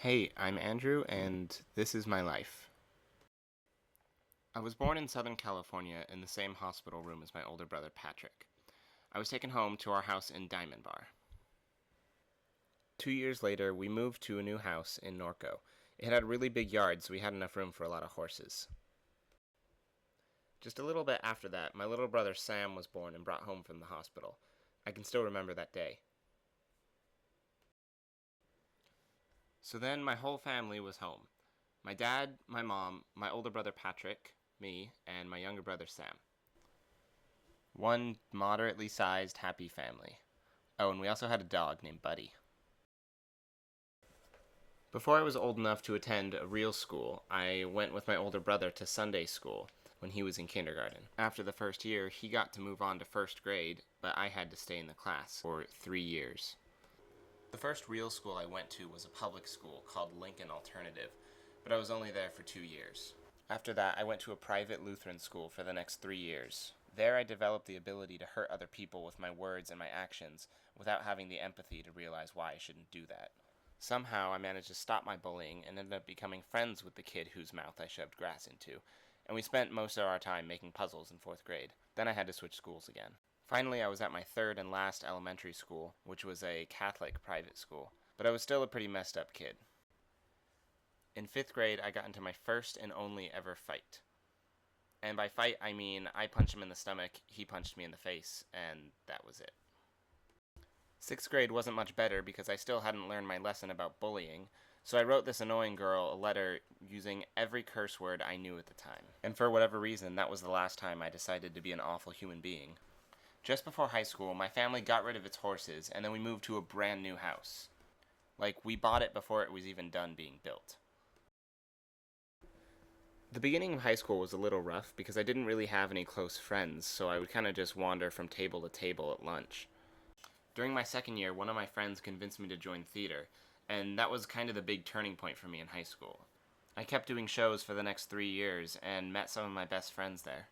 Hey, I'm Andrew, and this is my life. I was born in Southern California in the same hospital room as my older brother Patrick. I was taken home to our house in Diamond Bar. 2 years later, we moved to a new house in Norco. It had a really big yard, so we had enough room for a lot of horses. Just a little bit after that, my little brother Sam was born and brought home from the hospital. I can still remember that day. So then my whole family was home. My dad, my mom, my older brother Patrick, me, and my younger brother Sam. One moderately sized, happy family. Oh, and we also had a dog named Buddy. Before I was old enough to attend a real school, I went with my older brother to Sunday school when he was in kindergarten. After the first year, he got to move on to first grade, but I had to stay in the class for 3 years. The first real school I went to was a public school called Lincoln Alternative, but I was only there for 2 years. After that, I went to a private Lutheran school for the next 3 years. There, I developed the ability to hurt other people with my words and my actions without having the empathy to realize why I shouldn't do that. Somehow, I managed to stop my bullying and ended up becoming friends with the kid whose mouth I shoved grass into, and we spent most of our time making puzzles in fourth grade. Then I had to switch schools again. Finally, I was at my third and last elementary school, which was a Catholic private school, but I was still a pretty messed up kid. In fifth grade, I got into my first and only ever fight. And by fight, I mean I punched him in the stomach, he punched me in the face, and that was it. Sixth grade wasn't much better because I still hadn't learned my lesson about bullying, so I wrote this annoying girl a letter using every curse word I knew at the time. And for whatever reason, that was the last time I decided to be an awful human being. Just before high school, my family got rid of its horses, and then we moved to a brand new house. Like, we bought it before it was even done being built. The beginning of high school was a little rough because I didn't really have any close friends, so I would kind of just wander from table to table at lunch. During my second year, one of my friends convinced me to join theater, and that was kind of the big turning point for me in high school. I kept doing shows for the next 3 years and met some of my best friends there.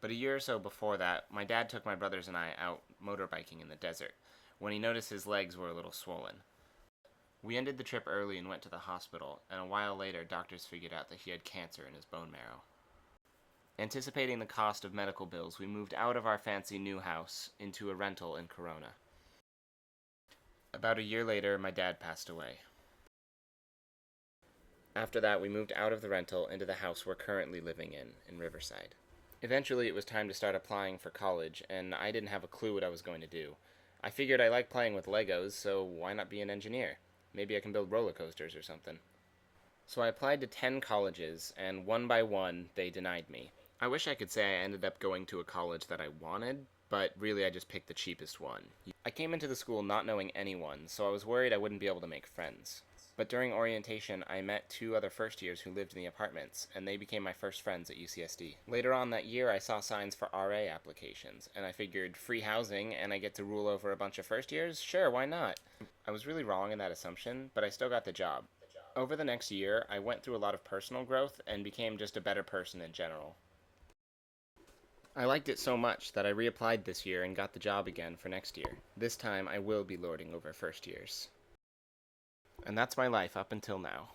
But a year or so before that, my dad took my brothers and I out motorbiking in the desert when he noticed his legs were a little swollen. We ended the trip early and went to the hospital, and a while later, doctors figured out that he had cancer in his bone marrow. Anticipating the cost of medical bills, we moved out of our fancy new house into a rental in Corona. About a year later, my dad passed away. After that, we moved out of the rental into the house we're currently living in Riverside. Eventually, it was time to start applying for college, and I didn't have a clue what I was going to do. I figured I like playing with Legos, so why not be an engineer? Maybe I can build roller coasters or something. So I applied to 10 colleges, and one by one, they denied me. I wish I could say I ended up going to a college that I wanted, but really I just picked the cheapest one. I came into the school not knowing anyone, so I was worried I wouldn't be able to make friends. But during orientation, I met 2 other first years who lived in the apartments, and they became my first friends at UCSD. Later on that year, I saw signs for RA applications, and I figured free housing and I get to rule over a bunch of first years? Sure, why not? I was really wrong in that assumption, but I still got the job. Over the next year, I went through a lot of personal growth and became just a better person in general. I liked it so much that I reapplied this year and got the job again for next year. This time, I will be lording over first years. And that's my life up until now.